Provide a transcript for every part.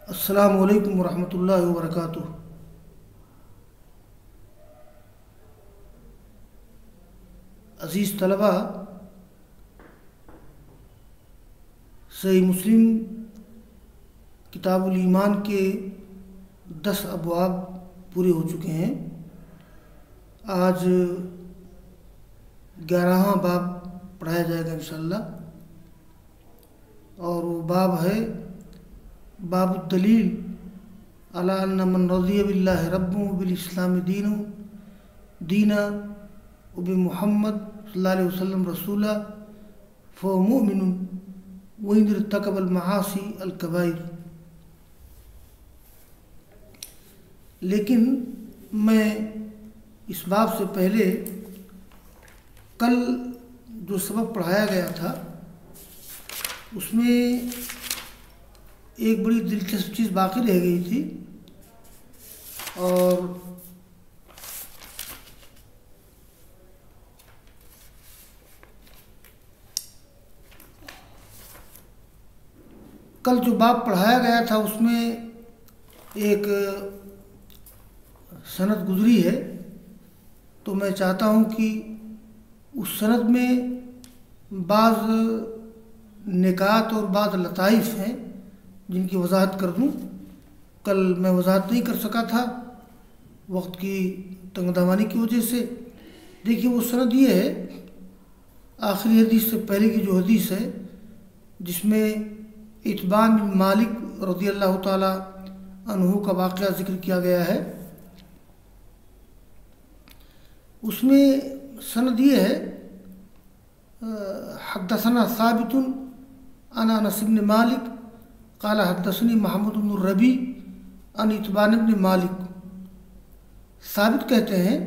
अस्सलामु अलैकुम वरहमतुल्लाहि वबरकातुह। अज़ीज़ तलबा, सही मुस्लिम किताबुल ईमान के 10 अबवाब पूरे हो चुके हैं। आज 11वां बाब पढ़ाया जाएगा इंशाअल्लाह, और वो बाब है बाबुद दलील अला अन्ना मन रज़िया बिल्लाहि रब्बन व बिल इस्लाम दीना व बि मुहम्मद सल्लल्लाहु अलैहि वसल्लम रसूला फ़हुव मुमिनुन व इन इर्तकबल मआसी अल कबाइर। लेकिन मैं इस बाब से पहले कल जो सबक पढ़ाया गया था उसमें एक बड़ी दिलचस्प चीज़ बाकी रह गई थी, और कल जो बाब पढ़ाया गया था उसमें एक सनद गुजरी है, तो मैं चाहता हूँ कि उस सनद में बाज़ निकात और बाज़ लताइफ़ हैं जिनकी वजाहत कर दूँ। कल मैं वजाहत नहीं कर सका था वक्त की तंगदमानी की वजह से। देखिए, वो सनद ये है, आखिरी हदीस से पहले की जो हदीस है जिसमें इत्बान बिन मालिक रज़ियल्लाहु ताला अन्हु का वाक़या ज़िक्र किया गया है, उसमें सनद ये है, हद्दसना साबितुन अना अनस इब्न मालिक क़ाल हद्दसनी महमूद बिन रबी अन इत्बान बिन मालिक। साबित कहते हैं,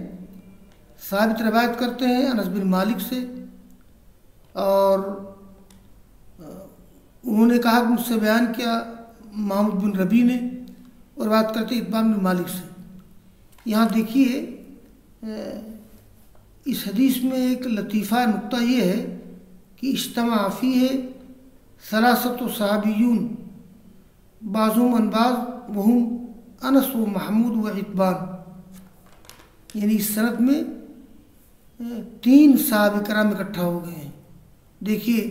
साबित रवायत करते हैं अनस बिन मालिक से, और उन्होंने कहा कि मुझसे बयान किया महमूद बिन रबी ने, और बात करते इत्बान बिन मालिक से। यहाँ देखिए, इस हदीस में एक लतीफ़ा नुक्ता ये है कि इज्तमा फ़ीह सलासत सहाबियून बाज़ुहुम अन बाज़ वहुम अनस व महमूद व इत्बान। यानी इस सनद में 3 सहाबा किराम इकट्ठा हो गए हैं। देखिए,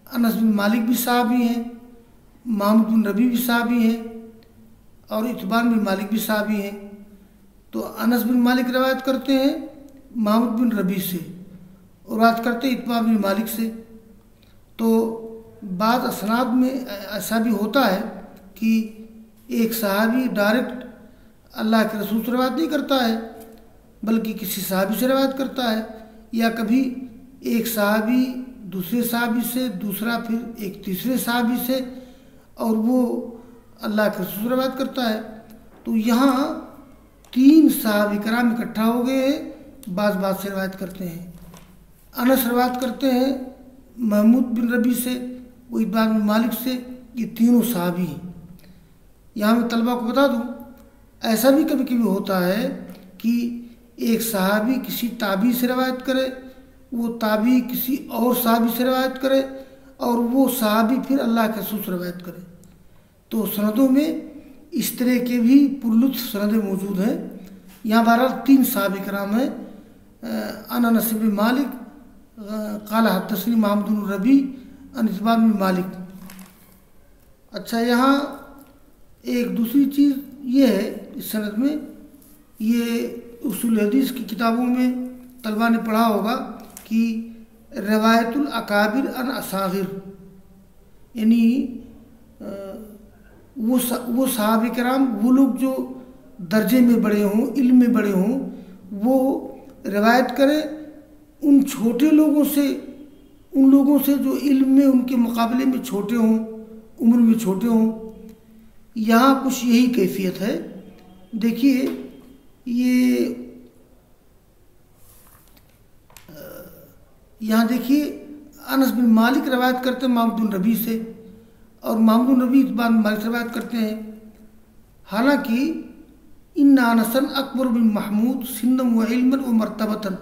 अनस बिन मालिक भी सहाबी हैं, महमूद बिन रबी भी सहाबी हैं, और इत्बान बिन मालिक भी सहाबी हैं। तो अनस बिन मालिक रवायत करते हैं महमूद बिन रबी से, और बात करते हैं इत्बान बिन मालिक से। तो बाद असनाद में ऐसा भी होता है कि एक सहाबी डायरेक्ट अल्लाह के रसूल से रवायत नहीं करता है, बल्कि किसी सहाबी से रवायत करता है, या कभी एक सहाबी दूसरे सहाबी से, दूसरा फिर एक तीसरे सहाबी से, और वो अल्लाह के रसूल से रवायत करता है। तो यहाँ 3 सहाबी कराम इकट्ठा हो गए हैं, बाज़ बात से रवायत करते हैं। अनस रवायत करते हैं महमूद बिन रबी से, वो इत्बान बिन मालिक से, ये तीनों सहाबी हैं। यहाँ मैं तलबा को बता दूँ, ऐसा भी कभी कभी होता है कि एक सहाबी किसी ताबी से रवायत करे, वो ताबी किसी और सहाबी से रवायत करे, और वो सहाबी फिर अल्लाह के रसूल से रवायत करे। तो सनदों में इस तरह के भी पुरलुत्फ सनदें मौजूद हैं। यहाँ बहरहाल 3 सहाबी कराम हैं, अन अनस बिन मालिक क़ाल हद्दसनी महमूद बिन रबी अन इत्बान बिन मालिक। अच्छा, यहाँ एक दूसरी चीज़ ये है इस सनद में, ये उसूल हदीस की किताबों में तलबा ने पढ़ा होगा कि रवायतुल अकाबिर अन असागिर, यानी वो सहाबा किराम, वो लोग जो दर्जे में बड़े हों, इल्म में बड़े हों, वो रवायत करें उन छोटे लोगों से, उन लोगों से जो इल्म में उनके मुकाबले में छोटे हों, उम्र में छोटे हों। यहाँ कुछ यही कैफियत है। देखिए, ये यहाँ देखिए, अनस बिन मालिक रवायत करते हैं महमूद बिन रबी से, और महमूद बिन रबी इत्बान बिन मालिक रवायत करते हैं। हालांकि इन्ना अनसन अकबर बिन महमूद सिन्नम व इल्मन व मर्तबतन,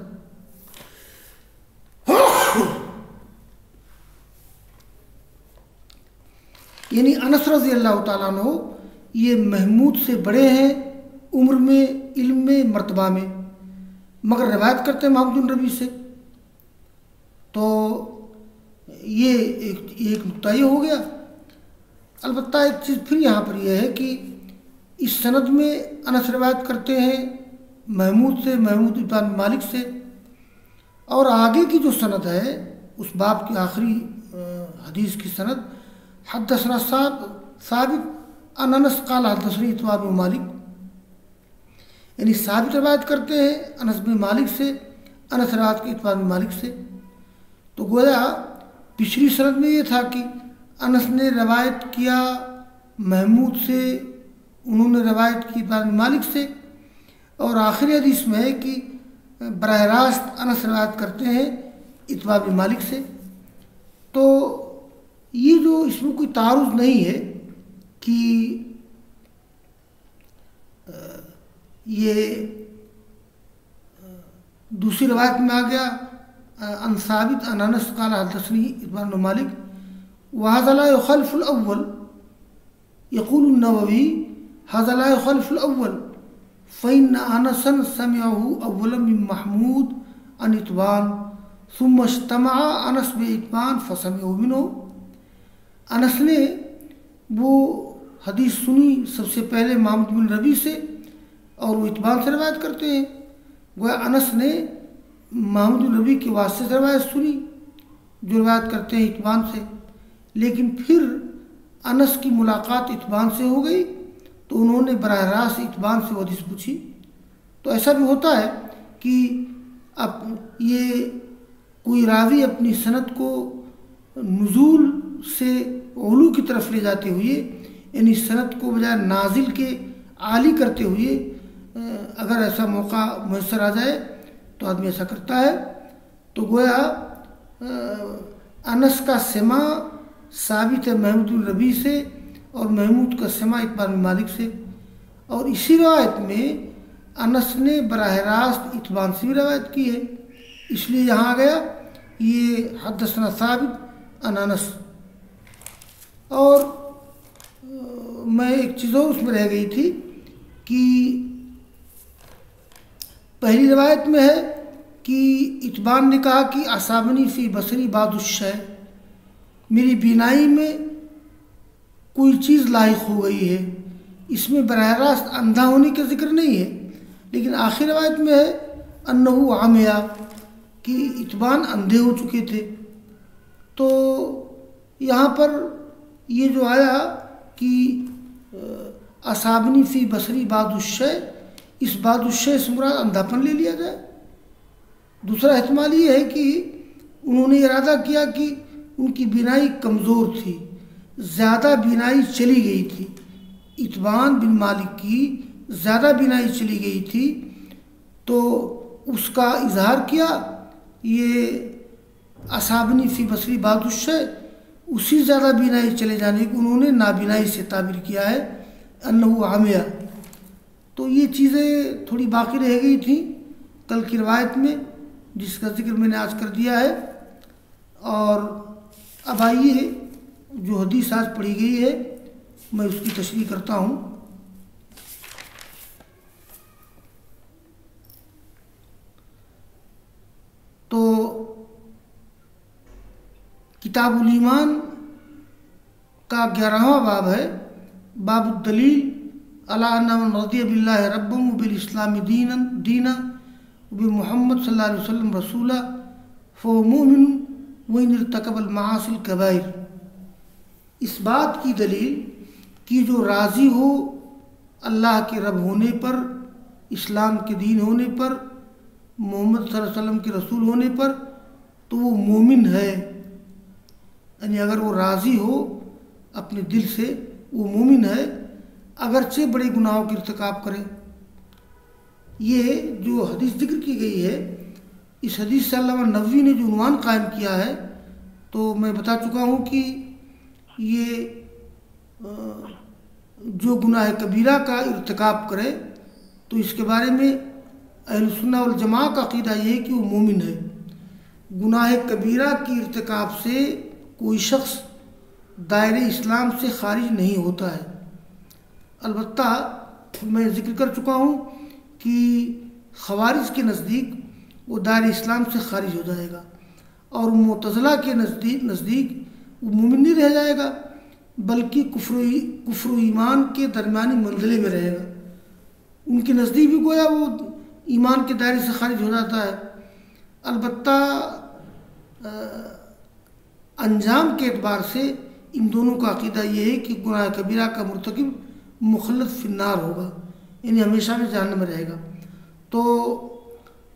यानी अनस रज़ी अल्लाह ताला अन्हु ये महमूद से बड़े हैं उम्र में, इल्म में, मर्तबा में, मगर रिवायत करते हैं महमूद बिन रबी से। तो ये एक नुक्ता ये हो गया। अलबत्ता एक चीज़ फिर यहाँ पर यह है कि इस सनद में अनस रिवायत करते हैं महमूद से, महमूद इब्न मालिक से, और आगे की जो सनद है उस बाब की आखिरी हदीस की सनद हद्दसना साबित अन अनस क़ाल हद्दसनी इत्बा बिन मालिक, यानी साबित रिवायत करते हैं अनस बिन मालिक से, अनस रिवायत के इत्बा बिन मालिक से। तो गोया पिछली सनद में ये था कि अनस ने रवायत किया महमूद से, उन्होंने रवायत की इत्बा बिन मालिक से, और आखिरी हदीस में है कि बराह रास्त अनस रवायत करते हैं इत्बा बिन मालिक से। तो ये जो इसमें कोई तारुज़ नहीं है कि ये दूसरी रवायत में आ गया अन साबित अन अनस क़ाल हद्दसनी इत्बा बिन मालिक वहाज़ा ला युख़ालिफ़ुल अव्वल यक़ूलु नववी हाज़ा ला युख़ालिफ़ुल अव्वल फ़इन्न अनसन समिअहु अव्वलन मिन महमूद अन इत्बान सुम्मा इज्तमअ अनस बि इत्बान फ़समिअहु मिन्हु। अनस ने वो हदीस सुनी सबसे पहले महमूद बिन रबी से और वो इत्बान से रवायत करते हैं। गोया अनस ने महमूद बिन रबी के वास्ते से रवायत सुनी जो रवायत करते हैं इत्बान से, लेकिन फिर अनस की मुलाकात इत्बान से हो गई तो उन्होंने बराह रास्त इत्बान से वो हदीस पूछी। तो ऐसा भी होता है कि अब ये कोई रावी अपनी सनद को नुज़ूल से उलू की तरफ ले जाते हुए, यानी सनद को बजाय नाजिल के आली करते हुए अगर ऐसा मौका मैसर आ जाए तो आदमी ऐसा करता है। तो गोया अनस का समा साबित है महमूद बिन रबी से और महमूद का समा इत्बा बिन मालिक से, और इसी रवायत में अनस ने बराह रास्त इत्बान से भी रवायत की है, इसलिए यहाँ आ गया ये हद्दसना साबित अन अनस। और मैं एक चीज़ और उसमें रह गई थी कि पहली रवायत में है कि इत्बान ने कहा कि असाबनी फ़ी बसरी बादुश्शय, मेरी बीनाई में कोई चीज़ लायक हो गई है। इसमें बराह रास्त अंधा होने का जिक्र नहीं है, लेकिन आखिर रवायत में है अन्नहु आमिया कि इत्बान अंधे हो चुके थे। तो यहाँ पर ये जो आया कि असाबनी फ़ी बसरी बादुश्शय, इस बादुश्शय से मुराद अंधापन ले लिया जाए। दूसरा एहतमाल ये है कि उन्होंने इरादा किया कि उनकी बीनाई कमज़ोर थी, ज़्यादा बीनाई चली गई थी, इत्बान बिन मालिक की ज़्यादा बीनाई चली गई थी, तो उसका इजहार किया ये असाबनी फ़ी बसरी बादुश्शय, उसी ज़्यादा बीनाई चले जाने को उन्होंने नाबीनाई से ताबीर किया है अन्नहु आमिया। तो ये चीज़ें थोड़ी बाकी रह गई थी कल की रवायत में, जिसका जिक्र मैंने आज कर दिया है। और अब आइए जो हदीस आज पढ़ी गई है मैं उसकी तशरीह करता हूँ। तो किताबुल ईमान का 11वां बाब है, बाबुद दलील अला अन्ना मन रदिया बिल्लाहि रब्बन व बिल इस्लामी दीना व बि मुहम्मद सल्लल्लाहु अलैहि वसल्लम रसूला फहुव मुमिन व इन इर्तकबल मआसिल कबाइर। इस बात की दलील कि जो राज़ी हो अल्लाह के रब होने पर, इस्लाम के दीन होने पर, मोहम्मद सल्लल्लाहु अलैहि वसल्लम के रसूल होने पर, तो वो मोमिन है। यानी अगर वो राज़ी हो अपने दिल से, वो मोमिन है, अगरचे बड़े गुनाहों के इर्तिकाब करे। ये जो हदीस जिक्र की गई है, इस हदीस से अल्लामा नबवी ने जो उन्वान कायम किया है, तो मैं बता चुका हूँ कि ये जो गुनाह कबीरा का इर्तिकाब करे तो इसके बारे में अहले सुन्नह वल जमाअह का अक़ीदा ये है कि वो मोमिन है। गुनाह कबीरा की इर्तिकाब से कोई शख्स दायरे इस्लाम से खारिज नहीं होता है। अलबत्ता मैं ज़िक्र कर चुका हूँ कि ख़वारिज के नज़दीक वो दायरे इस्लाम से खारिज हो जाएगा, और मुतज़िला के नज़दीक वो मोमिन नहीं रह जाएगा, बल्कि कुफ्र ईमान के दरमियानी मंजिले में रहेगा। उनके नज़दीक भी गोया वो ईमान के दायरे से खारिज हो जाता है। अलबत्ता अंजाम के एतबार से इन दोनों का अक़ीदा ये है कि गुनाह कबीरा का मुर्तकिब मुखल्लद फिन्नार होगा, यानी हमेशा में जहन्नम में रहेगा। तो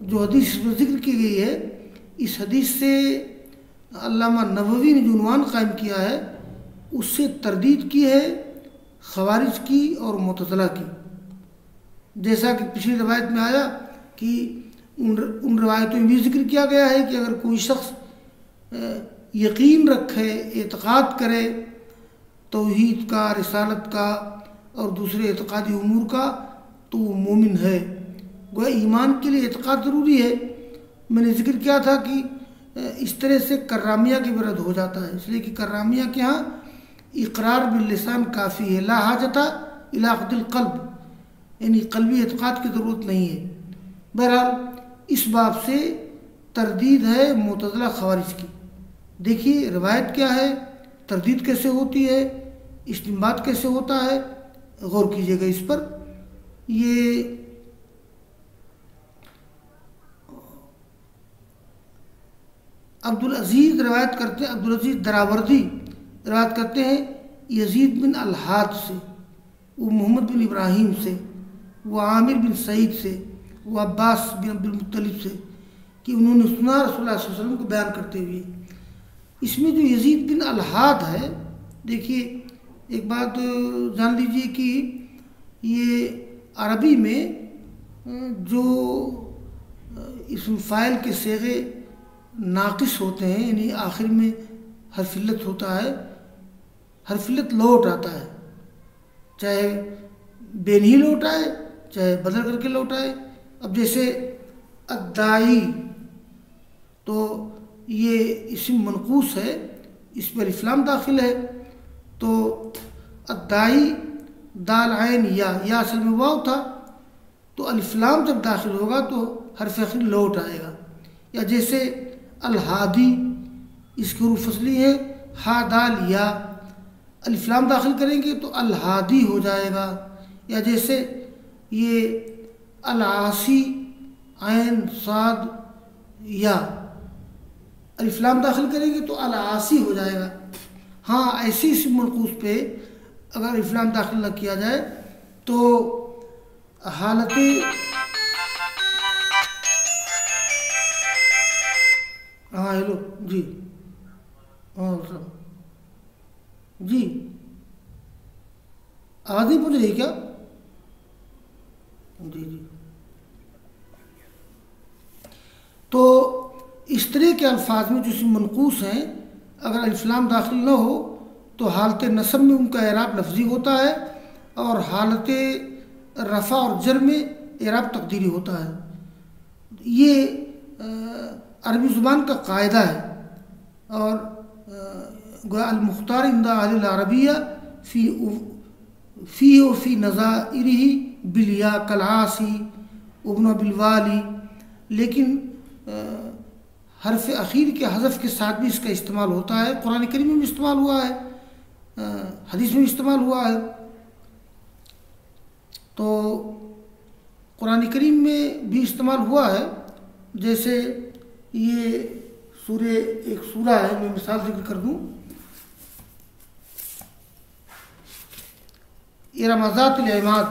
जो हदीस में जिक्र की गई है, इस हदीस से अल्लामा नववी ने जो उन्वान कायम किया है उससे तरदीद की है ख़वारिज की और मुतज़िला की। जैसा कि पिछली रवायत में आया कि उन रवायतों में भी जिक्र किया गया है कि अगर कोई शख्स यकीन रखे, एतक़ाद करे तौहीद का, रिसालत का और दूसरे एतक़ादी उमूर का, तो वो मोमिन है। गोया ईमान के लिए एतक़ाद ज़रूरी है। मैंने जिक्र किया था कि इस तरह से कर्रामिया के विरुद्ध हो जाता है, इसलिए कि कर्रामिया के यहाँ इक़रार बिल लिसान काफ़ी है, ला हाजता इला अक़दिल क़ल्ब, यानी क़ल्बी एतक़ाद की ज़रूरत नहीं है। बहरहाल इस बाब से तरदीद है मुतज़िला ख़वारिज की। देखिए रवायत क्या है, तरदीद कैसे होती है, इस्तिंबात कैसे होता है, गौर कीजिएगा इस पर। ये अब्दुल अजीज़ रवायत करते हैं, अब्दुल अजीज़ दरावर्दी रवायत करते हैं यजीद बिन अल-हाद से, वो मोहम्मद बिन इब्राहिम से, वो आमिर बिन सईद से, वो अब्बास बिन अब्दुल मुत्तलिब से, कि उन्होंने सुना रसूलुल्लाह सल्लल्लाहु अलैहि वसल्लम को बयान करते हुए। इसमें जो यजीद बिन अल-हाद है, देखिए एक बात जान लीजिए कि ये अरबी में जो इसम फ़ाइल के सेगे नाक़िस होते हैं, यानी आखिर में हरफिल्लत होता है, हरफिल्लत लौट आता है, चाहे बेनही लौट आए चाहे बदल करके लौट आए। अब जैसे अद्दाई, तो ये इसम मनकूस है, इस पर इस्लाम दाखिल है, तो अद्दाई दाल आयन या असल में वाव था, तो अलिफ्लाम जब दाखिल होगा तो हरफ आखिर लौट आएगा। या जैसे अल-हादी, इसकी रूफ फसली है हा दाल या, अलिफ्लाम दाखिल करेंगे तो अल-हादी हो जाएगा। या जैसे ये अल-आसी आयन साद या, अलिफ्लाम दाखिल करेंगे तो अल-आसी हो जाएगा। हाँ, ऐसी इस मनकूस पे अगर अलिफ्लाम दाखिल न किया जाए तो हालत हाँ हेलो जी, हाँ सब जी, आवाज़ नहीं पहुँच रही क्या? जी जी। तो इस तरह के अल्फाज में जो इसमें मनकूस हैं, अगर अलिफ्लाम दाखिल न हो तो हालत नसब में उनका एराब लफ्ज़ी होता है, और हालत रफ़ा और जर में एराब तकदीरी होता है। ये अरबी ज़ुबान का कायदा है, और अल-मुख्तार इंदा अहल अरबिया फ़ी नज़ाइरिही बिलिया कलासी उबन बिलवाली, लेकिन हरफ अखीर के हज़फ के साथ भी इसका इस्तेमाल होता है। कुरान करीम में भी इस्तेमाल हुआ है, हदीस में भी इस्तेमाल हुआ है। तो कुरान करीम में भी इस्तेमाल हुआ है, जैसे ये एक सूरा है, मैं मिसाल जिक्र कर दूँ, इरमज़ातिल इमाद,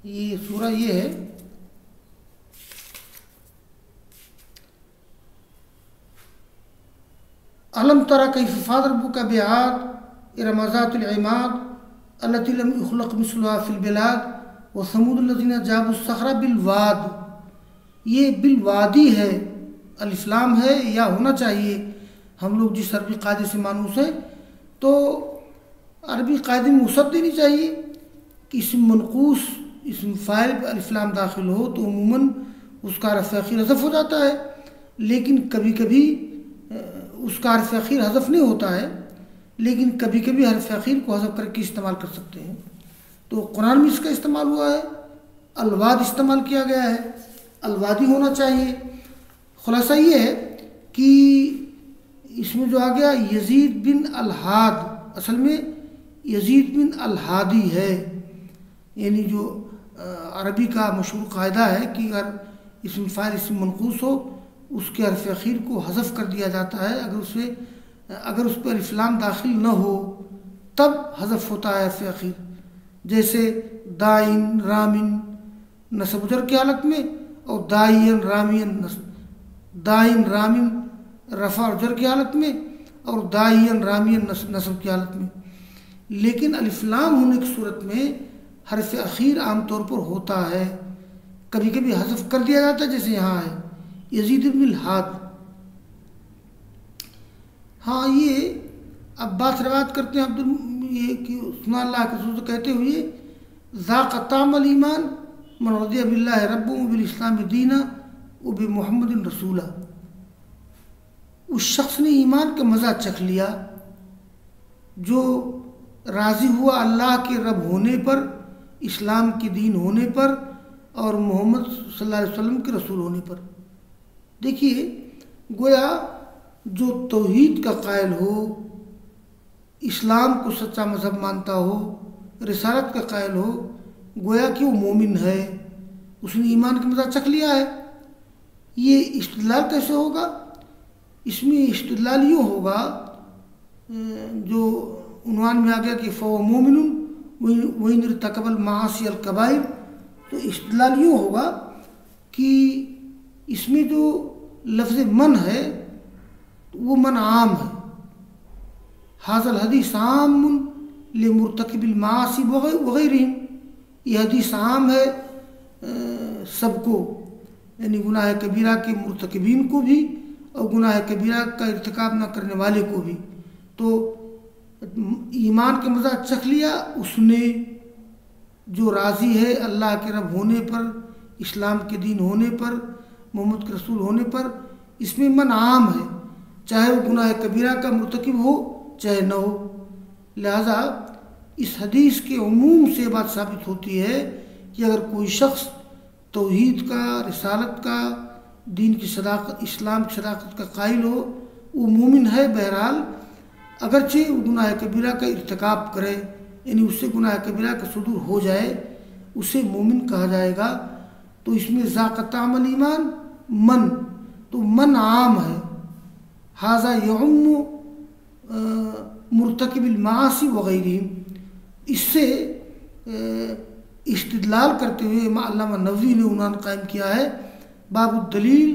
ये सूरा ये है, अलम तरा कैफ़ फ़अल रब्बुका बिआद इरमज़ातिल इमाद अल्लती लम युख़लक़ मिस्लुहा फ़िल बिलाद व समूदुल्लज़ीना जाबुस्सख़रा बिलवाद। ये बिलवादी है, अलिफ्लाम है या होना चाहिए। हम लोग जिस अरबी कायदे से मानूस हैं, तो अरबी कायदे में वसअत देनी चाहिए कि इसम मनकूस, इसम फ़ाइल पर अलिफ्लाम दाखिल हो तो उमूमन उसका हरफ आखिर हज़फ हो जाता है, लेकिन कभी कभी उसका हरफ आखिर हज़फ नहीं होता है, लेकिन कभी कभी हरफ अखीर को हज़फ करके इस्तेमाल कर सकते हैं। तो कुरान में इसका इस्तेमाल हुआ है, अलवाद इस्तेमाल किया गया है, अलवादी होना चाहिए। खुलासा ये है कि इसमें जो आ गया यजीद बिन अलहाद, असल में यजीद बिन अलहादी है, यानी जो अरबी का मशहूर कायदा है कि अगर इसम फ़ाइल इसम मनकूस हो उसके हरफ अखीर को हज़फ कर दिया जाता है, अगर उस पर अलिफ लाम दाखिल न हो तब हज़फ होता है हरफ अखीर। जैसे दाइन रामिन नस्ब जर की हालत में, और दाइन रामियन दाइन रामिन रफ़ा और जर की हालत में, और दाइन रामियन नस्ब की हालत में। लेकिन अलिफ लाम होने की सूरत में हरफ अखीर आमतौर पर होता है, कभी कभी हज़फ कर दिया जाता है, जैसे यहाँ है यजीद बिन हाद। हाँ, ये अब बात रवायत करते हैं ये कि सुना अल्लाह के रसूल कहते हुए ज़ाक़तामल ईमान मन रज़िया बिल्लाहि रब्बन व बिल इस्लाम दीना व बि मुहम्मदिन रसूला। उस शख्स ने ईमान का मज़ा चख लिया जो राज़ी हुआ अल्लाह के रब होने पर, इस्लाम के दीन होने पर और मोहम्मद सल्लल्लाहु अलैहि वसल्लम के रसूल होने पर। देखिए, गोया जो तौहीद का कायल हो, इस्लाम को सच्चा मज़हब मानता हो, रिसालत का कायल हो, गोया कि वो मोमिन है, उसने ईमान का मज़ा चख लिया है। ये इस्तिदलाल कैसे होगा? इसमें इस्तिदलाल यूँ होगा जो उन्वान में आ गया कि फ़व मोमिनुन वही निर्तकबल मासी अल कबाइर। तो इस्तिदलाल यूँ होगा कि इसमें जो लफ्ज़ मन है वो मन आम है, हाज़ल हदीस आमुन ले मुर्तकिबिल मासी वग़ैरहिम। ये हदीस आम है सबको, यानी गुनाह कबीरा के मुर्तकिबीन को भी और गुनाह कबीरा का इर्तिकाब न करने वाले को भी। तो ईमान का मज़ा चख लिया उसने जो राज़ी है अल्लाह के रब होने पर, इस्लाम के दीन होने पर, मोहम्मद के रसूल होने पर। इसमें मन आम है, चाहे वो गुनाह कबीरा का मुर्तकिब हो चाहे न हो। लिहाजा इस हदीस के उमूम से बात साबित होती है कि अगर कोई शख्स तौहीद का, रिसालत का, दीन की सदाकत, इस्लाम की सदाकत का कायल हो, वो मोमिन है बहरहाल, अगरचे वो गुनाह कबीरा का इर्तिकाब करे, यानी उससे गुनाह कबीरा का सुदूर हो जाए, उसे मोमिन कहा जाएगा। तो इसमें ज़ाक़तामल ईमान मन, तो मन आम है, हाज़ा यउम्मु मुर्तकिबिल मासी वग़ैरहिम। इससे इस्तिदलाल करते हुए अल्लामा नववी ने उन्वान कायम किया है बाबुद दलील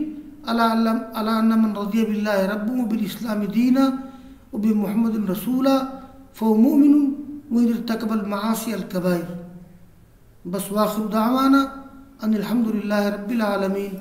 अला अन्ना मन रज़िया बिल्लाहि रब्बन व बिल इस्लाम दीना व बि मुहम्मदिन रसूला फ़हुव मुमिनुन व इन इर्तकबल मासी अल कबाइर। बस वाखिर दावाना अनिल हम्दुलिल्लाहि रब्बिल आलमीन।